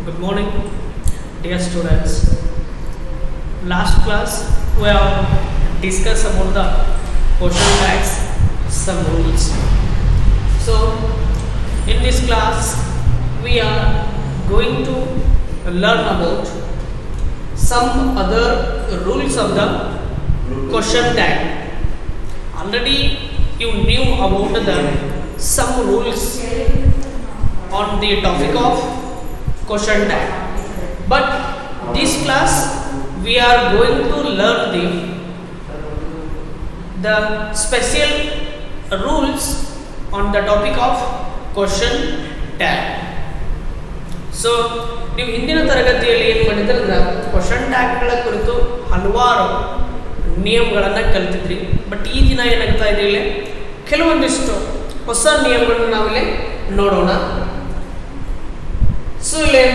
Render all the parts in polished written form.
Good morning, dear students. Last class we have discussed about the question tags, some rules. So, in this class, we are going to learn about some other rules of the question tag. Already you knew about the some rules on the topic of question tag, but this class we are going to learn the special rules on the topic of question tag. So ನೀವು ಹಿಂದಿನ ತರಗತಿಯಲ್ಲಿ ಏನು ಮಾಡಿದ್ರೆ question ಟ್ಯಾಗ್ಗಳ ಕುರಿತು ಹಲವಾರು ನಿಯಮಗಳನ್ನು ಕಲಿತಿದ್ರಿ. But ಈ ದಿನ ಏನಾಗ್ತಾ ಇದೆ, ಇಲ್ಲಿ ಕೆಲವೊಂದಿಷ್ಟು ಹೊಸ ನಿಯಮಗಳನ್ನು ನಾವಿಲ್ಲಿ ನೋಡೋಣ. ಸೊ ಇಲ್ಲಿ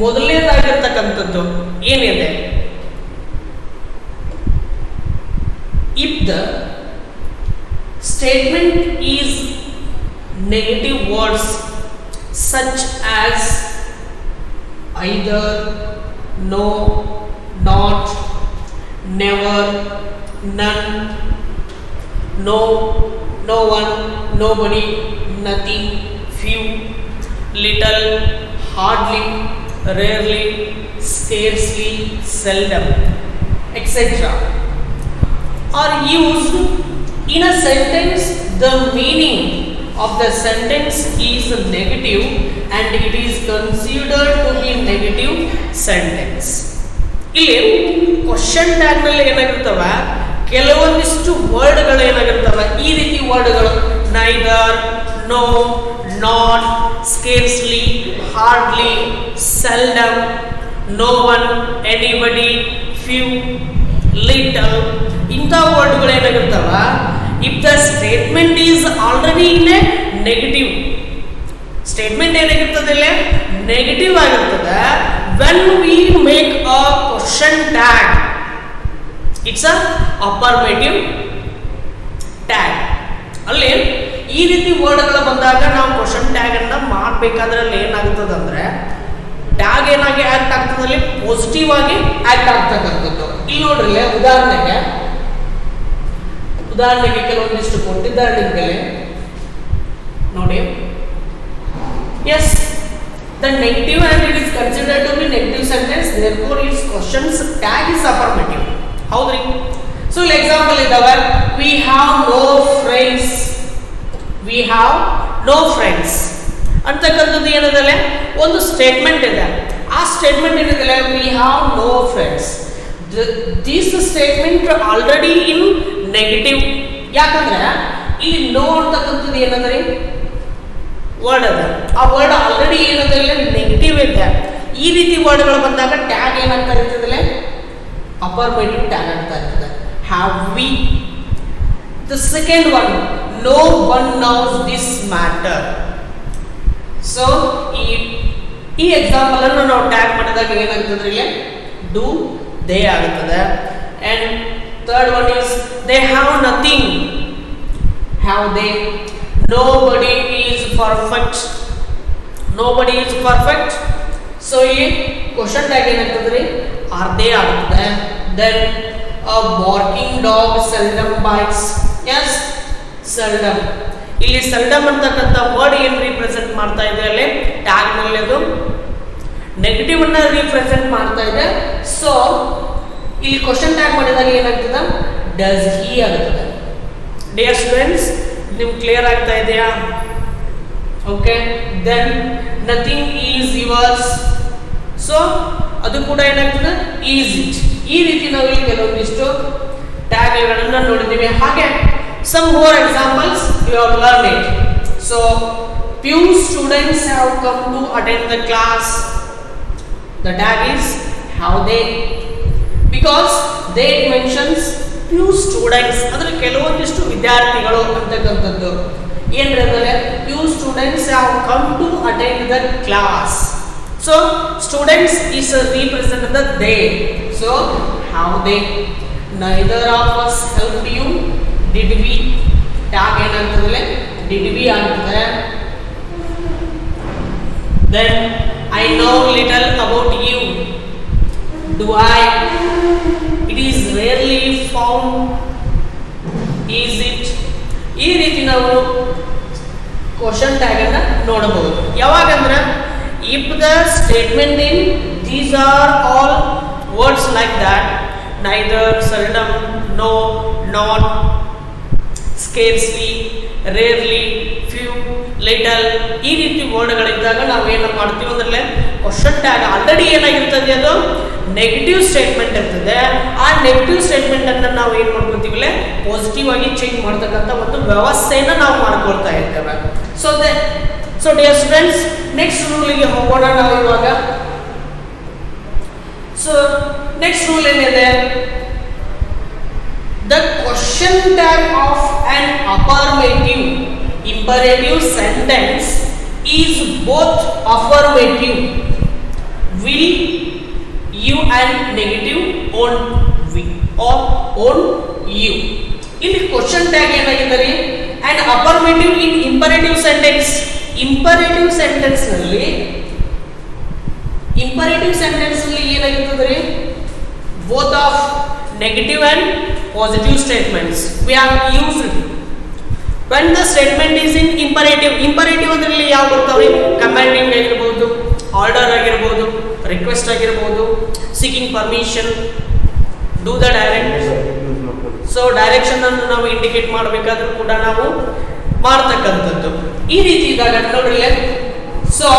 ಮೊದಲನೇದಾಗಿರ್ತಕ್ಕಂಥದ್ದು ಏನಿದೆ, if the statement is negative words such as either, no, not, never, none, no, no one, nobody, nothing, few, little, hardly, rarely, scarcely, seldom, etc. are used in a sentence. The meaning of the sentence is negative and it is considered to be negative sentence. ಇಲ್ಲಿ question tag ನಲ್ಲಿ ಏನಾಗಿರ್ತವೆ, ಕೆಲವೊಂದಿಷ್ಟು ವರ್ಡ್ಗಳು ಏನಾಗಿರ್ತವೆ, ಈ ರೀತಿ ವರ್ಡ್ಗಳು neither, no, not, scarcely, hardly, seldom, no one, anybody, few, little, ಇಂಥ ವರ್ಡ್ಗಳು ಏನಾಗಿರ್ತವ. If the statement is already in a negative, statement ಏನಾಗಿರ್ತದೆ, ನೆಗೆಟಿವ್ ಆಗಿರ್ತದೆ. When we make a question tag, it's a affirmative tag. ಅಲ್ಲಿ ಈ ರೀತಿ ವರ್ಡ್ಗಳು ಬಂದಾಗ ನಾವು ಕ್ವಶನ್ ಟ್ಯಾಗ್ ಅನ್ನ ಮಾಡಬೇಕಾದ್ರೆ ಅಲ್ಲಿ ಏನಾಗ್ತದೆ ಅಂದ್ರೆ, ಟ್ಯಾಗ್ ಏನಾಗಿ ಆಕ್ಟ್ ಆಗ್ತದೆ, ಅಲ್ಲಿ ಪಾಸಿಟಿವ್ ಆಗಿ ಆಕ್ಟ್ ಆಗ್ತಕ್ಕಂಥದ್ದು. ಇಲ್ಲಿ ನೋಡ್ರಿ, ಉದಾಹರಣೆಗೆ ಕೆಲವೊಂದಿಷ್ಟು ಕೊಟ್ಟಿದ್ದಾರೆ ನಿಮಗೆ ನೋಡಿ. Yes, the negative and it is considered to be negative sentence, therefore its questions tag is affirmative. ಹೌದ್ರಿ? ಸೊ ಎಕ್ಸಾಂಪಲ್ ಇದಾವೆ, we have no friends, we have no friends ಅಂತಕ್ಕಂಥದ್ದು ಏನದಲ್ಲ, ಒಂದು ಸ್ಟೇಟ್ಮೆಂಟ್ ಇದೆ. ಆ ಸ್ಟೇಟ್ಮೆಂಟ್ ಏನಿದೆ, we have no friends. This statement already in negative. ಯಾಕಂದ್ರೆ ಇಲ್ಲಿ ನೋ ಅಂತಕ್ಕಂಥದ್ದು ಏನಂದ್ರೆ ವರ್ಡ್ ಅದ, ಆ ವರ್ಡ್ ಆಲ್ರೆಡಿ ಏನಂದ್ರೆ ನೆಗೆಟಿವ್ ಇದೆ. ಈ ರೀತಿ ವರ್ಡ್ಗಳು ಬಂದಾಗ ಟ್ಯಾಗ್ ಏನಾಗ್ತಾ ಇರ್ತದೆ, ಅಫರ್ಮೇಟಿವ್ ಟ್ಯಾಗ್ ಆಗ್ತಾ ಇರ್ತದೆ. Have we. The second one, no one knows this matter. So ಈ ಎಕ್ಸಾಂಪಲ್ ಅನ್ನು ನಾವು ಟ್ಯಾಗ್ ಮಾಡಿದಾಗ ಏನಾಗ್ತದೆ, ಇಲ್ಲಿ ಡೂ ದೇ ಆಗುತ್ತದೆ. And third one is they have nothing, have they. Nobody is perfect, nobody is perfect. So ಇಲ್ಲಿ question tag ಏನಾಗ್ತದೆ, are they ಆಗುತ್ತದೆ. Then a barking dog seldom bites. Yes, seldom. ಇಲ್ಲಿ seldom ಅಂತಕ್ಕಂಥ word ಏನು represent ಮಾಡ್ತಾ ಇದೆ, ಅಲ್ಲಿ tag ನಲ್ಲಿ ಅದು ನೆಗೆಟಿವ್ ಅನ್ನ ರಿಪ್ರೆಸೆಂಟ್ ಮಾಡ್ತಾ ಇದೆ. ಸೊ ಇಲ್ಲಿ ಕ್ವಶನ್ ಟ್ಯಾಗ್ ಮಾಡಿದಾಗ ಏನಾಗ್ತದೆ, ಡಸ್ ಹಿ ಆಗುತ್ತದೆ. ಡಿಯರ್ ಸ್ಟೂಡೆಂಟ್ಸ್, ನಿಮ್ಗೆ ಕ್ಲಿಯರ್ ಆಗ್ತಾ ಇದೆಯಾ? Okay. Then nothing is yours. So ಅದು ಕೂಡ ಏನಾಗ್ತದೆ, ಈಸ್ ಇಟ್. ಈ ರೀತಿ ನಾವು ಇಲ್ಲಿ ಕೆಲವೊಂದಿಷ್ಟು ಟ್ಯಾಗ್ಗಳನ್ನು ನೋಡಿದ್ದೀವಿ. ಹಾಗೆ some more examples you have learn it. So few students have come to attend the class. The tag is have they, because they mentions few students, ಅಂದ್ರೆ ಕೆಲವೊಂದಿಷ್ಟು ವಿದ್ಯಾರ್ಥಿಗಳು ಅಂತಕ್ಕಂಥದ್ದು. ಏನ್ರೆ few students have come to attend the class. So students is represent the they. So have they. Neither of us help you, did we. Tag ಏನಾಗ್ತದೆ, did we ಆಗ್ತದೆ. Then I know little about you. Do I? It is rarely found. Is it? ಈ ರೀತಿ ನಾವು question tag ಅನ್ನ ನೋಡಬಹುದು. ಯಾವಾಗಂದ್ರೆ if the statement in these are all words like that, neither, seldom, no, not, scarcely, rarely, few, little, ಈ ರೀತಿ ವರ್ಡ್ಗಳಿದ್ದಾಗ ನಾವು ಏನು ಮಾಡ್ತೀವಿ ಅಂದ್ರೆ ಕ್ವಶನ್ ಟ್ಯಾಗ್ ಆಲ್ರೆಡಿ ಏನಾಗಿರ್ತದೆ, ಅದು ನೆಗೆಟಿವ್ ಸ್ಟೇಟ್ಮೆಂಟ್ ಇರ್ತದೆ. ಆ ನೆಗೆಟಿವ್ ಸ್ಟೇಟ್ಮೆಂಟ್ ಅನ್ನ ನಾವು ಏನು ಮಾಡ್ಕೊತೀವಿ, ಪಾಸಿಟಿವ್ ಆಗಿ ಚೇಂಜ್ ಮಾಡ್ತಕ್ಕಂಥ ಒಂದು ವ್ಯವಸ್ಥೆಯನ್ನು ನಾವು ಮಾಡ್ಕೊಳ್ತಾ ಇರ್ತೇವೆ. ಸೊ ಡಿಯರ್ ಸ್ಟೂಡೆಂಟ್ಸ್, ನೆಕ್ಸ್ಟ್ ರೂಲಿಗೆ ಹೋಗೋಣ ನಾವು ಇವಾಗ. ಸೊ ನೆಕ್ಸ್ಟ್ ರೂಲ್ ಏನಿದೆ, the question tag of on affirmative imperative sentence is both affirmative, will, you, and negative, on, we, or on, you. ಇಲ್ಲಿ ಕ್ವಶನ್ ಟ್ಯಾಗ್ ಏನಾಗಿದೆ, and affirmative in imperative sentence. imperative sentence ನಲ್ಲಿ ಏನಾಗಿರ್ತದೆ, both of negative and positive statements we have used when the statement is in imperative. imperative ಅದರಲ್ಲಿ ಯಾವ ಬರ್ತಾವೆ, commanding ಆಗಿರಬಹುದು, order ಆಗಿರಬಹುದು, request ಆಗಿರಬಹುದು, seeking permission, do the direct. So direction ಅನ್ನು ನಾವು indicate ಮಾಡಬೇಕಾದ್ರೂ ಕೂಡ ನಾವು ಮಾಡ್ತಕ್ಕಂಥದ್ದು ಈ ರೀತಿ ಇದ್ದಾಗ ನೋಡ್ರಿ. ಸೊ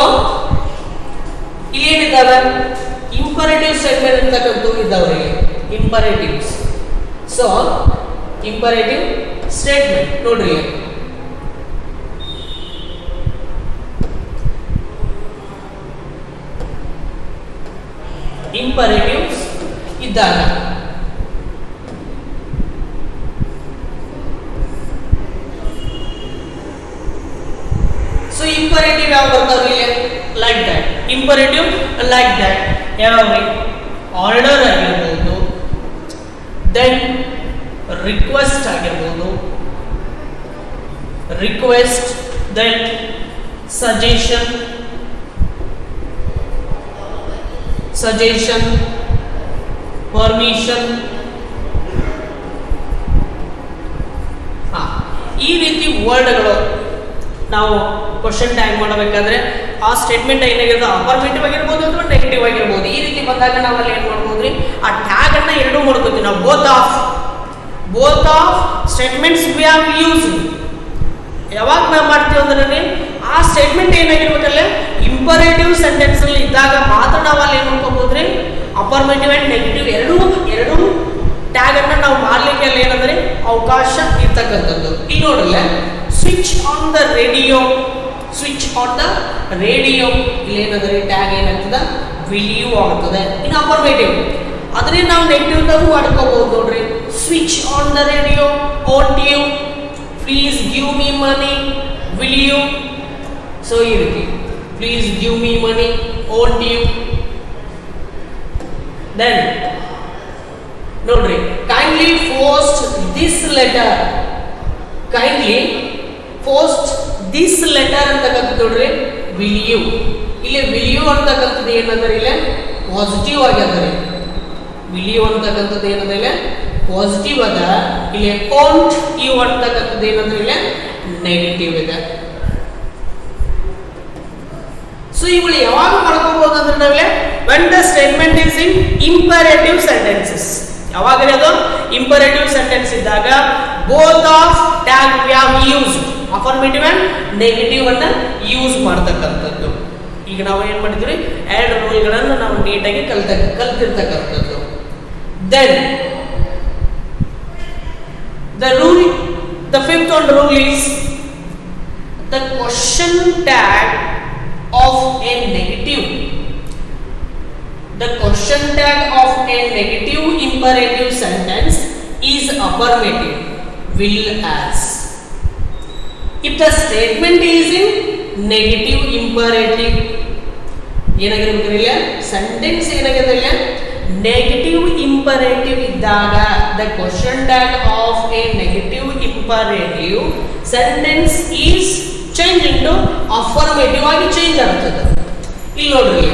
ಇಲ್ಲಿ ಏನಿದ್ದಾವೆ, ಇಂಪರೇಟಿವ್ ಸ್ಟೇಟ್ಮೆಂಟ್ ಅಂತಕ್ಕಂಥದ್ದು ಇದ್ದಾವೆ, ಇಂಪರೇಟಿವ್ಸ್. ಸೊ ಇಂಪರೇಟಿವ್ ಸ್ಟೇಟ್ಮೆಂಟ್ ನೋಡ್ರಿ, ಇಂಪರೇಟಿವ್ಸ್ ಇದ್ದಾಗ ಸೊ ಇಂಪರೇಟಿವ್ ಯಾವ ಬರ್ತಾವೆ, like that. Imperative like that ಯಾವ, ಆರ್ಡರ್ ಆಗಿರ್ಬೋದು, ದೆನ್ ರಿಕ್ವೆಸ್ಟ್ ಆಗಿರ್ಬೋದು, ರಿಕ್ವೆಸ್ಟ್, ದೆನ್ ಸಜೆಷನ್, ಪರ್ಮಿಷನ್. ಈ ರೀತಿ ವರ್ಡ್ಗಳು ನಾವು ಕ್ವಶನ್ ಟ್ಯಾಗ್ ಮಾಡಬೇಕಾದ್ರೆ ಆ ಸ್ಟೇಟ್ಮೆಂಟ್ ಏನಾಗಿರೋದು, ಅಫರ್ಮೇಟಿವ್ ಆಗಿರ್ಬೋದು ಅಥವಾ ನೆಗೆಟಿವ್ ಆಗಿರ್ಬೋದು. ಈ ರೀತಿ ಬಂದಾಗ ನಾವಲ್ಲಿ ಏನು ಮಾಡ್ಬೋದ್ರಿ, ಆ ಟ್ಯಾಗ್ ಅನ್ನ ಎರಡೂ ಮಾಡ್ಕೋತೀವಿ ನಾವು. Both of statements we have used. ಯಾವಾಗ ನಾವು ಮಾಡ್ತೀವಿ ಅಂದ್ರೆ ಆ ಸ್ಟೇಟ್ಮೆಂಟ್ ಏನಾಗಿರ್ಬೇಕಲ್ಲ, ಇಂಪರೇಟಿವ್ ಸೆಂಟೆನ್ಸ್ ಅಲ್ಲಿ ಇದ್ದಾಗ ಮಾತ್ರ ನಾವು ಅಲ್ಲಿ ಏನು ಮಾಡ್ಕೋಬೋದ್ರಿ, ಅಫರ್ಮೇಟಿವ್ ಅಂಡ್ ನೆಗೆಟಿವ್ ಎರಡು ಟ್ಯಾಗ್ ಅನ್ನ ನಾವು ಮಾಡ್ಲಿಕ್ಕೆ ಅಲ್ಲಿ ಏನಂದ್ರೆ ಅವಕಾಶ ಇರ್ತಕ್ಕಂಥದ್ದು. ಈಗ ನೋಡ್ರಲ್ಲ, ಸ್ವಿಚ್ ಆನ್ ದ ರೇಡಿಯೋ, ಇಲ್ಲಿ ಏನಂದ್ರೆ ಟ್ಯಾಗ್ ಏನಾಗ್ತದೆ, ವಿಲ್ ಯು ಆಗ್ತದೆ. ಇನ್ನು ಅಫರ್ಮೇಟಿವ್ ಅದನ್ನೇ ನಾವು ನೆಗೆಟಿವ್ ದಾಗೂ ಮಾಡ್ಕೋಬಹುದು ನೋಡ್ರಿ. Switch on the radio, won't you, please give me money, will you. So ಈ ರೀತಿ please give me money, won't you. Then ನೋಡ್ರಿ, ಕೈಂಡ್ಲಿ ಪೋಸ್ಟ್ ದಿಸ್ ಲೆಟರ್, ಅಂತಕ್ಕಂಥದ್ದು ನೋಡ್ರಿ, ವಿಲ್ ಯು. ಇಲ್ಲಿ ವಿಲ್ ಯು ಅಂತಕ್ಕಂಥದ್ದು ಏನಂದ್ರೆ ಇಲ್ಲ ಪಾಸಿಟಿವ್ ಆಗ್ಯದ, ವಿಲ್ ಯು ಅಂತಕ್ಕಂಥದ್ದು ಏನಂದ್ರೆ ಇಲ್ಲ ಪಾಸಿಟಿವ್ ಅದ. ಇಲ್ಲಿ ಓಂಟ್ ಯು ಅಂತಕ್ಕಂಥದ್ದು ಏನಂದ್ರೆ ಇಲ್ಲ ನೆಗೆಟಿವ್ ಇದೆ. ಸೊ ಇವುಗಳು ಯಾವಾಗ ಮಾಡ್ಕೋಬಹುದು ಅಂದ್ರೆ ನಾವಿಲ್ಲಿ when the statement is in imperative sentences. ಯಾವಾಗ ಅದು ಇಂಪರೇಟಿವ್ ಸೆಂಟೆನ್ಸ್ ಇದ್ದಾಗ both of tag we have used, affirmative and negative ಅನ್ನ ಯೂಸ್ ಮಾಡ್ತಕ್ಕಂಥದ್ದು. ಈಗ ನಾವು ಏನು ಮಾಡಿದ್ವಿ, ಎರಡು ರೂಲ್ಗಳನ್ನು ನಾವು ನೀಟಾಗಿ ಕಲ್ತಿರ್ತಕ್ಕಂಥದ್ದು. Then the fifth one rule is the question tag of a negative. The question tag of a negative imperative sentence is affirmative, will as. If the statement is in negative imperative, ಏನಾಗಿರಬೇಕಿಲ್ಲ sentence ಏನಾಗಿರಲ್ಲ negative imperative ಇದ್ದಾಗ the question tag of a negative imperative sentence is changed into affirmative ಆಗಿ change ಆಗ್ತದೆ. ಇಲ್ಲಿ ನೋಡ್ರಿ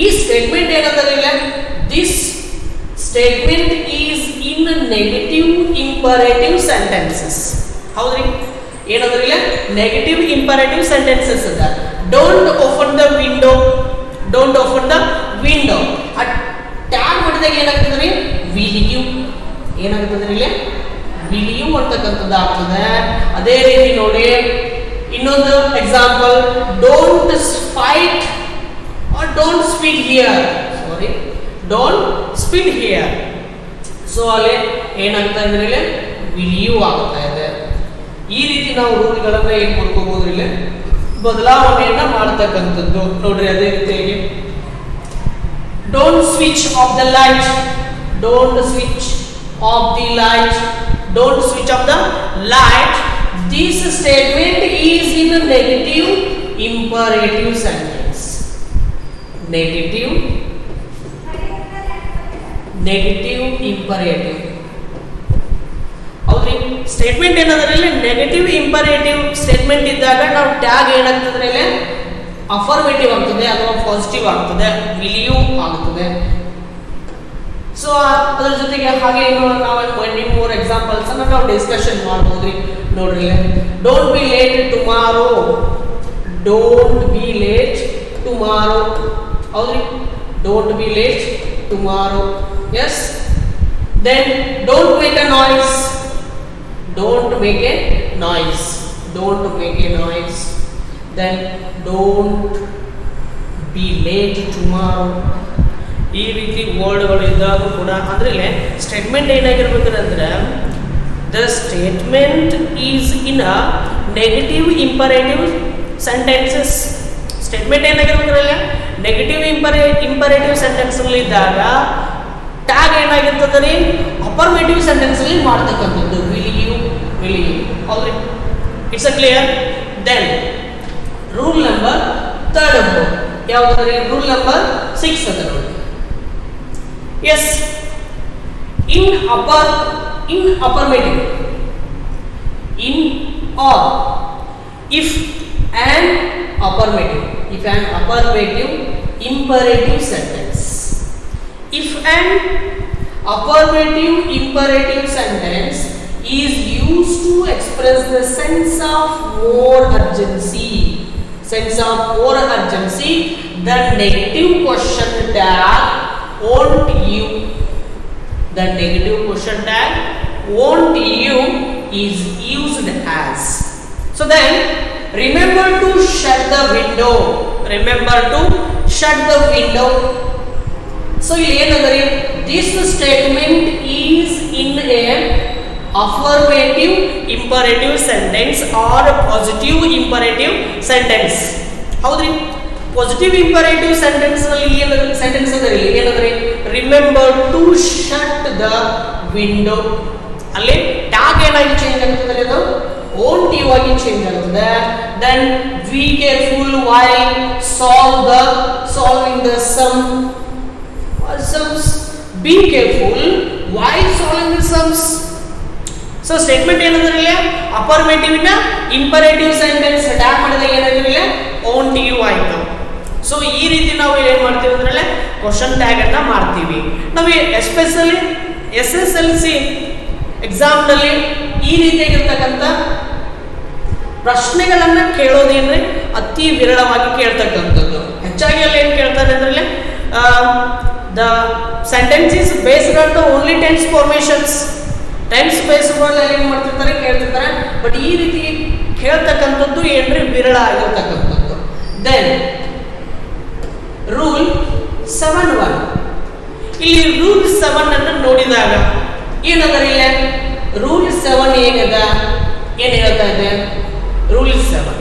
ಈ statement ಏನಂದ್ರೆ ಇಲ್ಲ this statement is in negative imperative sentences ಹೌದ್ರಿ ಏನಂದ್ರೆ ಇಲ್ಲ ನೆಗೆಟಿವ್ ಇಂಪರೇಟಿವ್ ಸೆಂಟೆನ್ಸಸ್ ಅದ don't open the window don't open the window tag ಮಾಡಿದಾಗ ಏನಾಗ್ತದ್ರಿ ವಿಲ್ ಯು ಏನಾಗ್ತದ್ರಿ ಇಲ್ಲಿ ವಿಲ್ ಯು ಅಂತಕ್ಕಂಥದ್ದು ಆಗ್ತದೆ ಅದೇ ರೀತಿ ನೋಡಿ ಇನ್ನೊಂದು example don't fight or don't spit here sorry don't spit here so ಅಲ್ಲಿ ಏನಾಗ್ತಾ ಇದೆ ಇಲ್ಲಿ will you ಆಗ್ತಾ ಇದೆ ಈ ರೀತಿ ನಾವು ರೂಲ್ ಗಳನ್ನ ಏನು ಮಾಡ್ಕೋಬಹುದು ಇಲ್ಲಿ ಬದಲಾವಣೆಯನ್ನ ಮಾಡತಕ್ಕಂತದ್ದು ನೋಡ್ರಿ ಅದೇ ರೀತಿಯಾಗಿ don't switch off the light don't switch off the light don't switch off the light this statement is in a negative imperative sentence negative imperative ಹೌದ್ರಿ ಸ್ಟೇಟ್ಮೆಂಟ್ ಏನಾದ್ರೆ ಇಲ್ಲಿ ನೆಗೆಟಿವ್ ಇಂಪರೇಟಿವ್ ಸ್ಟೇಟ್ಮೆಂಟ್ ಇದ್ದಾಗ ನಾವು ಟ್ಯಾಗ್ ಏನಾಗ್ತದ್ರೆ ಇಲ್ಲಿ ಅಫರ್ಮೇಟಿವ್ ಆಗ್ತದೆ ಅಥವಾ positive ಆಗ್ತದೆ will you ಆಗ್ತದೆ ಸೊ ಅದರ ಜೊತೆಗೆ ಹಾಗೆ ನಾವು ಮೂರ್ ಎಕ್ಸಾಂಪಲ್ಸ್ ಅನ್ನ ನಾವು ಡಿಸ್ಕಷನ್ ಮಾಡಬಹುದ್ರಿ ನೋಡ್ರಿ don't be late tomorrow don't be late tomorrow ಹೌದ್ರಿ don't be late tomorrow yes then don't make a noise don't make a noise don't make a noise then don't be late tomorrow ಈ ರೀತಿ ವರ್ಡ್ಗಳು ಇದ್ದಾಗ ಕೂಡ ಅಂದ್ರೆ statement ಏನಾಗಿರ್ಬೇಕಂದ್ರೆ the statement is in a negative imperative sentences statement ಏನಾಗಿರ್ಬೇಕಲ್ಲ negative imperative sentence ಅಲ್ಲಿ ಇದ್ದಾಗ ಟ್ಯಾಗ್ ಏನಾಗಿರ್ತದೆ ಅಫರ್ಮೇಟಿವ್ ಸೆಂಟೆನ್ಸ್ ಅಲ್ಲಿ ಮಾಡ್ತಕ್ಕಂಥದ್ದು ವಿಲ್ ಯು ಹೌದ್ರಿ it's a clear then rule number 3 ಯಾವ್ದಾದ್ರೆ ರೂಲ್ ನಂಬರ್ 6 ಅದ ನೋಡಿ yes in affirmative in or if an affirmative imperative sentence if an affirmative imperative sentence is used to express the sense of more urgency the negative question tag won't you is used as so then remember to shut the window so ಏನಂದ್ರೆ this statement is in a affirmative imperative sentence or a positive imperative sentence ಹೌದ್ರಿ positive imperative sentence ನಲ್ಲಿ ಏನಂದ್ರೆ remember to shut the window ಅಲ್ಲಿ tag ಏನಾಗಿ change ಆಗ್ತದೆ ಅದು won't you ಆಗಿ change ಆಗ್ತದೆ then be careful while solving the sums be careful while solving the sums so statement ಏನಂದ್ರೆ ಇಲ್ಲಿ ಅಫರ್ಮೇಟಿವ್ ನ ಇಂಪರೇಟಿವ್ ಸೆಂಟೆನ್ಸ್ ಟ್ಯಾಗ್ ಮಾಡಿದಾಗ ಏನಾಗಿದೆ ಇಲ್ಲಿ ಓಂಟ್ ಯು ಆಯ್ತು ಸೊ ಈ ರೀತಿ ನಾವು ಏನು ಮಾಡ್ತೀವಿ ಅಂದ್ರೆ ಕ್ವಶನ್ ಟ್ಯಾಗ್ ಅನ್ನ ಮಾಡ್ತೀವಿ ನಾವು ಎಸ್ಪೆಷಲಿ SSLC ಎಕ್ಸಾಮ್ ನಲ್ಲಿ ಈ ರೀತಿಯಾಗಿರ್ತಕ್ಕಂಥ ಪ್ರಶ್ನೆಗಳನ್ನ ಕೇಳೋದೇನ್ರಿ ಅತಿ ವಿರಳವಾಗಿ ಕೇಳ್ತಕ್ಕಂಥದ್ದು ಹೆಚ್ಚಾಗಿ ಅಲ್ಲಿ ಏನು ಕೇಳ್ತಾರೆ ಅಂದ್ರೆ the sentence is based on the only tense formations times based ಅಲ್ಲಿ ಏನು ಮಾಡ್ತಿರ್ತಾರೆ ಕೇಳ್ತಿರ್ತಾರೆ ಬಟ್ ಈ ರೀತಿ ಕೇಳ್ತಕ್ಕಂಥದ್ದು ಏನ್ರಿ ವಿರಳ ಆಗಿರ್ತಕ್ಕಂಥದ್ದು ದೆನ್ ರೂಲ್ 7.1 ಇಲ್ಲಿ ರೂಲ್ 7 ಅನ್ನು ನೋಡಿದಾಗ ಏನದರ ಇಲ್ಲ ರೂಲ್ 7 ಏನದ ಏನು ಹೇಳ್ತಾ ಇದೆ rule 7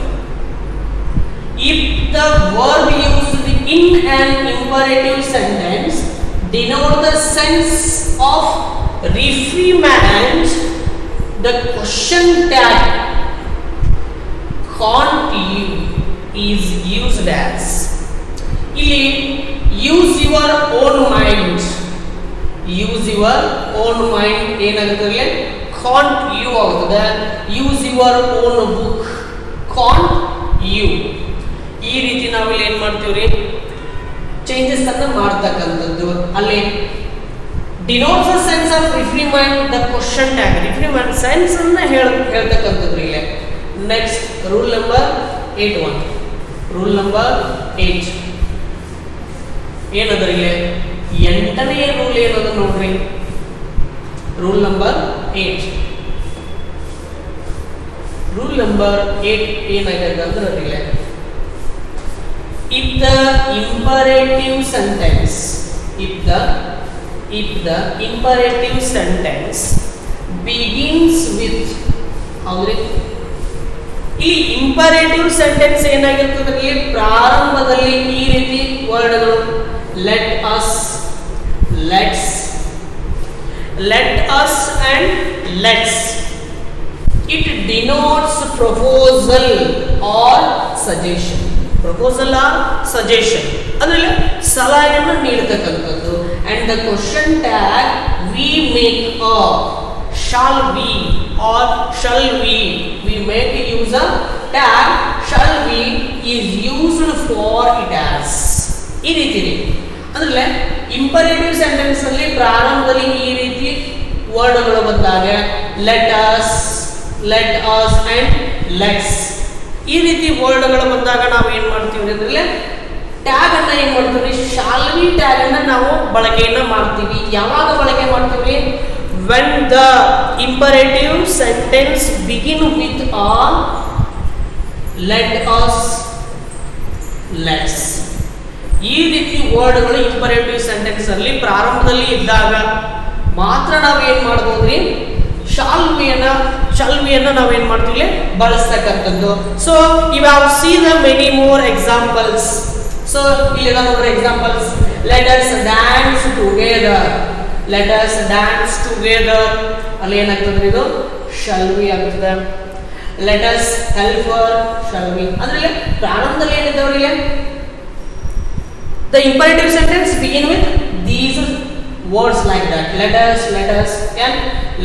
if the verb used in an imperative sentence denote the sense of reprimand the question tag can't you is used as ಇಲ್ಲಿ use your own mind ಏನಾಗುತ್ತೆ can't you ಆಗುತ್ತದೆ use your own book can't you ಈ ರೀತಿ ನಾವು ಇಲ್ಲಿ ಏನು ಮಾಡ್ತೀವಿ ರೀ ಚೇಂಜಸ್ ಅನ್ನು ಮಾಡ್ತಕ್ಕಂಥದ್ದು. ಅಲ್ಲಿ denotes the sense of refreshment the question tag, refreshment sense ಅನ್ನ ಹೇಳ್ತಕ್ಕಂಥದ್ದು ಇಲ್ಲಿ. Next rule number 8 rule number 8 ಏನದರ ಇಲ್ಲಿ 8ನೇ ರೂಲ್ ಏನದ ನೋಡ್ರಿ. ರೂಲ್ ನಂಬರ್ 8 ರೂಲ್ ನಂಬರ್ 8 ಏನಾಗಿದೆ ಅಂದ್ರೆ ಇಲ್ಲಿ if the imperative sentence if the imperative sentence begins with ಹೌದ್ರಿ ಈ ಇಂಪರೇಟಿವ್ ಸೆಂಟೆನ್ಸ್ ಏನಾಗಿರ್ತದೆ ಇಲ್ಲಿ ಪ್ರಾರಂಭದಲ್ಲಿ ಈ ರೀತಿ ವರ್ಡ್ಗಳು let us and let's, it denotes proposal or suggestion. Proposal or suggestion ಅಂದ್ರೆ ಸಲಹೆಯನ್ನು ನೀಡತಕ್ಕಂಥದ್ದು. and the question tag we make a shall be or shall we make use of tag shall be is used for it as. ಈ ರೀತಿ ಅಂದ್ರೆ imperative sentence ಅಲ್ಲಿ ಪ್ರಾರಂಭದಲ್ಲಿ ಈ ರೀತಿ ವರ್ಡ್ಗಳು ಬಂದಾಗ let us and let's ಈ ರೀತಿ ವರ್ಡ್ಗಳು ಬಂದಾಗ ನಾವು ಏನು ಮಾಡ್ತೀವಿ ಅಂದ್ರೆ ಟ್ಯಾಗ್ ಅನ್ನ ಏನು ಮಾಡ್ತೀವಿ, ಶಾಲ್ ವಿ ಟ್ಯಾಗ್ ಅನ್ನ ನಾವು ಬಳಕೆಯನ್ನ ಮಾಡ್ತೀವಿ. ಯಾವಾಗ ಬಳಕೆ ಮಾಡ್ತೀವಿ? when the imperative sentence begin with a let us, let's. ಈ ರೀತಿ ವರ್ಡ್ಗಳು ಇಂಪರೇಟಿವ್ ಸೆಂಟೆನ್ಸ್ ಅಲ್ಲಿ ಪ್ರಾರಂಭದಲ್ಲಿ ಇದ್ದಾಗ ಮಾತ್ರ ನಾವು ಏನು ಮಾಡಬಹುದ್ರಿ, ಶಾಲ್ ವಿಯನ್ನ ನಾವು ಏನು ಮಾಡ್ತೀವಿ ಬಳಸ್ತಕ್ಕಂಥದ್ದು. So you have seen the many more examples. So ಇಲ್ಲಿ ನೋಡ್ರಿ examples. Let us dance together ಅಲ್ಲಿ ಏನಾಗ್ತದ್ರಿ ಇದು ಶಾಲ್ ವಿ ಆಗ್ತದೆ. Let us help her shall we ಅಂದ್ರೆ ಪ್ರಾರಂಭದಲ್ಲಿ ಏನಿದ್ದಾವ್ರಿ ಇಲ್ಲಿ the imperative sentence begin with these words like that. Let us and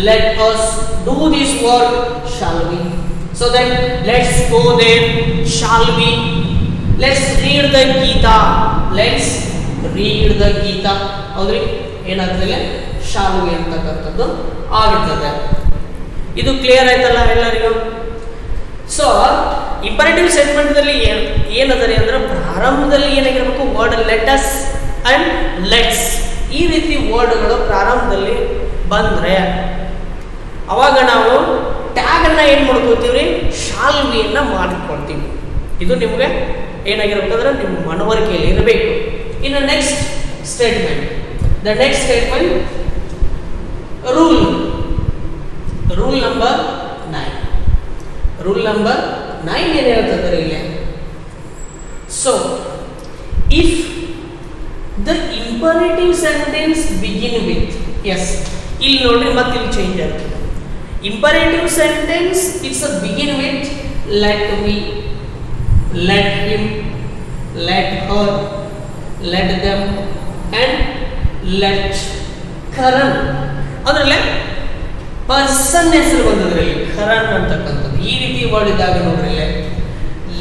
let us do this work shall we. So then let's go there shall we. Let's read the Gita. ಹೌದ್ರಿ ಏನಾಗ್ತದೆ shall we ಅಂತಕ್ಕಂಥದ್ದು ಆಗುತ್ತದೆ. ಇದು clear ಆಯ್ತಲ್ಲ ಎಲ್ಲರಿಗೂ? So imperative ಸ್ಟೇಟ್ಮೆಂಟ್ದಲ್ಲಿ ಏನದರಿ ಅಂದ್ರೆ ಪ್ರಾರಂಭದಲ್ಲಿ ಏನಾಗಿರ್ಬೇಕು word let us and let's ಈ ರೀತಿ ವರ್ಡ್ಗಳು ಪ್ರಾರಂಭದಲ್ಲಿ ಬಂದ್ರೆ ಅವಾಗ ನಾವು ಟ್ಯಾಗ್ ಅನ್ನ ಏನು ಮಾಡ್ಕೊಳ್ತೀವಿ, ಶಾಲ್ ವಿಯನ್ನ ಮಾಡಿಕೊಳ್ತೀವಿ. ಇದು ನಿಮಗೆ ಏನಾಗಿರ್ಬೇಕಂದ್ರೆ ನಿಮ್ಮ ಮನವರಿಕೆಯಲ್ಲಿ ಇರಬೇಕು. ಇನ್ನು next statement, the next statement rule number 9. Rule number 9 ಏನು ಹೇಳ್ತಂದ್ರೆ ಇಲ್ಲಿ, so if the imperative sentence begin with, yes ಇಲ್ಲಿ ನೋಡ್ರಿ ಮತ್ತೆ ಇಲ್ಲಿ ಚೇಂಜ್ ಆಗ್ತದೆ. Imperative sentence it's a begin with let we, let him, let her, let them and let Karan. ಅಂದ್ರೆ person ಹೆಸರು ಬಂದದ್ರಿ ಕರಣ್ ಅಂತಕ್ಕಂಥದ್ದು. ಈ ರೀತಿ ವರ್ಡ್ ಇದ್ದಾಗ ನೋಡ್ರಿ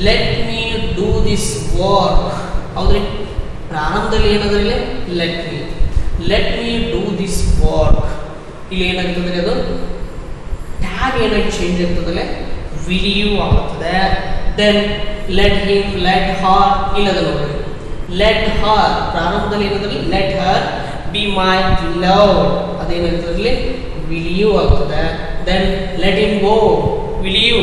let me do this work. ಹೌದ್ರಿ ಪ್ರಾರಂಭದಲ್ಲಿ ಏನದ್ರಿ let me do this work. ಇಲ್ಲಿ ಏನಾಗ್ತದ್ರಿ ಅದು ಟ್ಯಾಗ್ ಏನಾಗಿ ಚೇಂಜ್ ಆಗ್ತದಲ್ಲ ವಿಲ್ ಯು ಆಗುತ್ತದೆ. Then let him, let her ಇಲ್ಲದ ನೋಡ್ರಿ ಲೆಟ್ ಹರ್ ಪ್ರಾರಂಭದಲ್ಲಿ ಏನದ್ರಲ್ಲಿ let her be my love ಅದೇನಾಗ್ತದ್ರಲ್ಲಿ ವಿಲ್ ಯು ಆಗ್ತದೆ. Then let him go will you.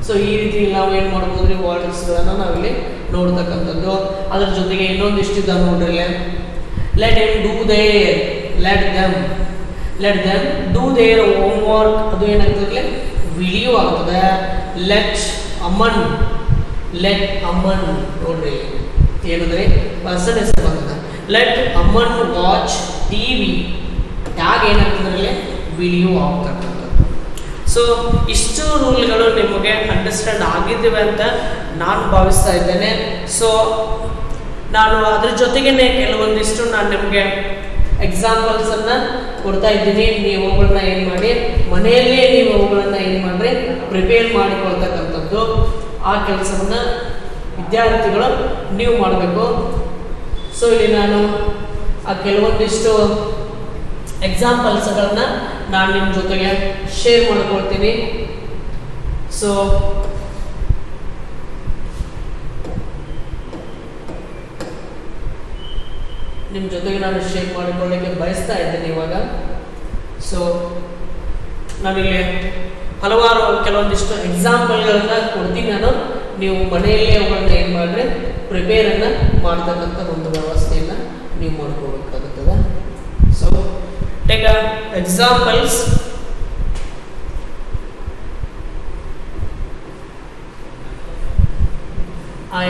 So ಈ ರೀತಿ ನಾವು ಏನು ಮಾಡ್ಬೋದ್ರಿ ವರ್ಡ್ಸ್ಗಳನ್ನು ನಾವಿಲ್ಲಿ ನೋಡ್ತಕ್ಕಂಥದ್ದು. ಅದ್ರ ಜೊತೆಗೆ ಇನ್ನೊಂದಿಷ್ಟಿದ್ದ ನೋಡ್ರಿ let him do their, let them do their home work ಅದು ಏನಾಗ್ತದೆ ವಿಲ್ ಯು ಆಗ್ತದೆ. ಲೆಟ್ ಅಮನ್ ನೋಡ್ರಿ ಏನಂದ್ರೆ ಪರ್ಸನ್ ಹೆಸರು ಬರ್ತದೆ. Let Aman watch TV tag ಏನಾಗ್ತದ್ರಲ್ಲಿ ವಿಲ್ ಯು ಆಗ್ತಕ್ಕಂಥದ್ದು. ಸೊ ಇಷ್ಟು ರೂಲ್ಗಳು ನಿಮಗೆ ಅಂಡರ್ಸ್ಟ್ಯಾಂಡ್ ಆಗಿದ್ದೇವೆ ಅಂತ ನಾನು ಭಾವಿಸ್ತಾ ಇದ್ದೇನೆ. ಸೊ ನಾನು ಅದ್ರ ಜೊತೆಗೇನೆ ಕೆಲವೊಂದಿಷ್ಟು ನಾನು ನಿಮಗೆ ಎಕ್ಸಾಂಪಲ್ಸನ್ನು ಕೊಡ್ತಾ ಇದ್ದೀನಿ. ನೀವು ಅವುಗಳನ್ನ ಏನು ಮಾಡಿ ಮನೆಯಲ್ಲೇ ನೀವು ಅವುಗಳನ್ನ ಏನು ಮಾಡಿರಿ ಪ್ರಿಪೇರ್ ಮಾಡಿಕೊಳ್ತಕ್ಕಂಥದ್ದು. ಆ ಕೆಲಸವನ್ನು ವಿದ್ಯಾರ್ಥಿಗಳು ನೀವು ಮಾಡಬೇಕು. ಸೊ ಇಲ್ಲಿ ನಾನು ಆ ಕೆಲವೊಂದಿಷ್ಟು ಎಕ್ಸಾಂಪಲ್ಸ್ಗಳನ್ನ ನಾನು ನಿಮ್ಮ ಜೊತೆಗೆ ಶೇರ್ ಮಾಡ್ಕೊಳ್ತೀನಿ. ಸೊ ನಿಮ್ಮ ಜೊತೆಗೆ ನಾನು ಶೇರ್ ಮಾಡಿಕೊಳ್ಳಲಿಕ್ಕೆ ಬಯಸ್ತಾ ಇದ್ದೇನೆ ಇವಾಗ. ಸೊ ನಾನಿಲ್ಲಿ ಹಲವಾರು ಕೆಲವೊಂದಿಷ್ಟು ಎಕ್ಸಾಂಪಲ್ಗಳನ್ನ ಕೊಡ್ತೀನಿ ನಾನು. ನೀವು ಮನೆಯಲ್ಲೇ ಅವುಗಳನ್ನ ಏನು ಮಾಡಿದ್ರೆ ಪ್ರಿಪೇರನ್ನು ಮಾಡ್ತಕ್ಕಂಥ ಒಂದು ವ್ಯವಸ್ಥೆಯನ್ನು ನೀವು ಮಾಡ್ಕೋಬೇಕಾಗುತ್ತದೆ. So take examples. I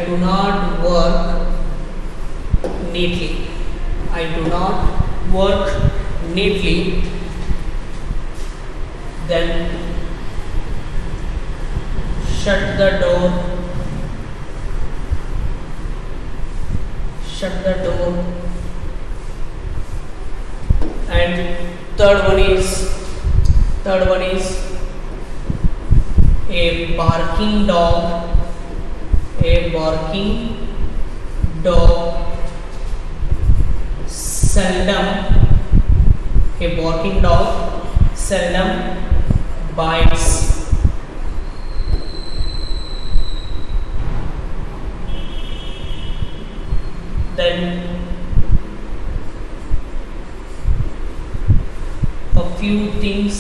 do not work neatly. I do not work neatly. Then shut the door. And third one is a barking dog seldom bites. Then a few things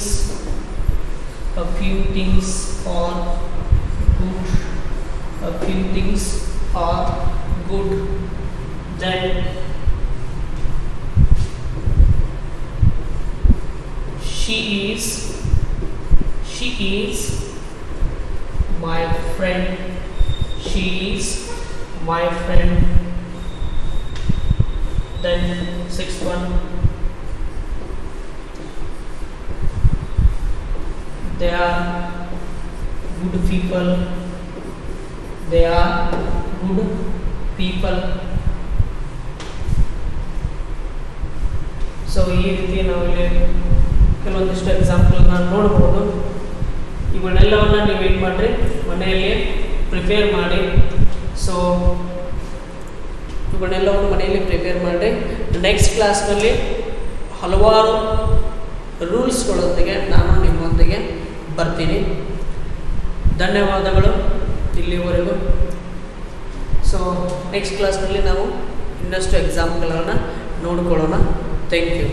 are good. Then she is my friend. Then sixth one, they are good people. So ಈ ರೀತಿ ನಾವಿಲ್ಲಿ ಕೆಲವೊಂದಿಷ್ಟು ಎಕ್ಸಾಂಪಲ್ನ ನೋಡ್ಬೋದು. ಇವನ್ನೆಲ್ಲವನ್ನು ನೀವು ಏನು ಮಾಡಿರಿ, ಮನೆಯಲ್ಲಿ prepare ಮಾಡಿ. ಸೊ ಇವನ್ನೆಲ್ಲವನ್ನು ಮನೆಯಲ್ಲಿ ಪ್ರಿಪೇರ್ ಮಾಡಿ ನೆಕ್ಸ್ಟ್ ಕ್ಲಾಸ್ನಲ್ಲಿ ಹಲವಾರು ರೂಲ್ಸ್ಗಳೊಂದಿಗೆ ನಾನು ನಿಮ್ಮೊಂದಿಗೆ ಬರ್ತೀನಿ. ಧನ್ಯವಾದಗಳು ಇಲ್ಲಿವರೆಗೂ. ಸೊ ನೆಕ್ಸ್ಟ್ ಕ್ಲಾಸ್ನಲ್ಲಿ ನಾವು ಇನ್ನಷ್ಟು ಎಕ್ಸಾಂಪಲ್ಗಳನ್ನು ನೋಡ್ಕೊಳ್ಳೋಣ. Thank you.